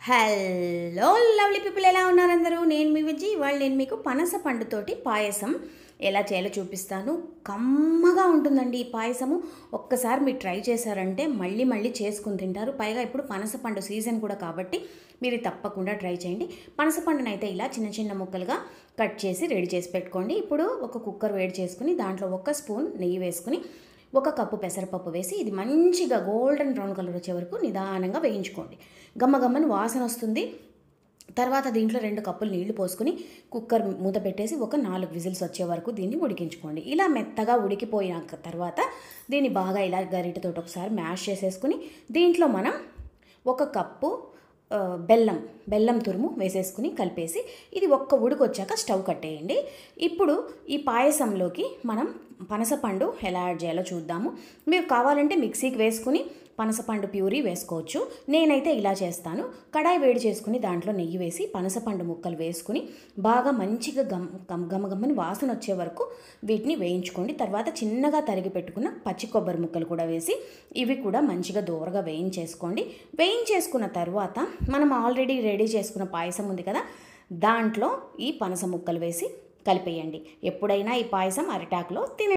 Hello lovely people, ఎలా ఉన్నారు అందరూ? నేను మీ విజ్జి. ఇవాళ నేను మీకు పనస పండుతోటి పాయసం ఎలా చేయాలో చూపిస్తాను. కమ్మగా ఉంటుందండి ఈ పాయసము. ఒక్కసారి మీరు ట్రై చేశారంటే మళ్ళీ మళ్ళీ చేసుకుని తింటారు. పైగా ఇప్పుడు పనస పండు సీజన్ కూడా కాబట్టి మీరు తప్పకుండా ట్రై చేయండి. పనస పండును అయితే ఇలా చిన్న చిన్న ముక్కలుగా కట్ చేసి రెడీ చేసి పెట్టుకోండి. ఇప్పుడు ఒక కుక్కర్ వేడి చేసుకుని దాంట్లో 1 స్పూన్ నెయ్యి వేసుకుని 1 కప్పు పెసరపప్పు వేసి ఇది మంచిగా గోల్డెన్ బ్రౌన్ కలర్ వచ్చే వరకు నిదానంగా వేయించుకోండి. గమ్మగమ్మని వాసన వస్తుంది. తర్వాత దీంట్లో 2 కప్పులు నీళ్లు పోసుకుని కుక్కర్ మూత పెట్టేసి ఒక 4 విజిల్స్ వచ్చే వరకు దీన్ని ఉడికించుకోండి. ఇలా మెత్తగా ఉడికిపోయినాక తర్వాత దీన్ని బాగా ఇలా గరిటెతోటి ఒకసారి మ్యాష్ చేసేసుకుని దీంట్లో మనం 1 కప్పు బెల్లం తురుము వేసేసుకుని కలిపేసి ఇది ఒక్క ఉడికొచ్చాక స్టవ్ కట్టేయండి. ఇప్పుడు ఈ పాయసంలోకి మనం పనసపండు ఎలా యాడ్ చేయాలో చూద్దాము. మీరు కావాలంటే మిక్సీకి వేసుకుని పనసపండు ప్యూరీ వేసుకోవచ్చు. నేనైతే ఇలా చేస్తాను. కడాయి వేడి చేసుకుని దాంట్లో నెయ్యి వేసి పనసపండు ముక్కలు వేసుకుని బాగా మంచిగా గమ్మని వాసన వచ్చే వరకు వీటిని వేయించుకోండి. తర్వాత చిన్నగా తరిగి పెట్టుకున్న పచ్చి కొబ్బరి ముక్కలు కూడా వేసి ఇవి కూడా మంచిగా దోరగా వేయించేసుకోండి. వేయించేసుకున్న తర్వాత మనం ఆల్రెడీ రెడీ చేసుకున్న పాయసం ఉంది కదా, దాంట్లో ఈ పనస ముక్కలు వేసి కలిపేయండి. ఎప్పుడైనా ఈ పాయసం అరిటాకులో తినే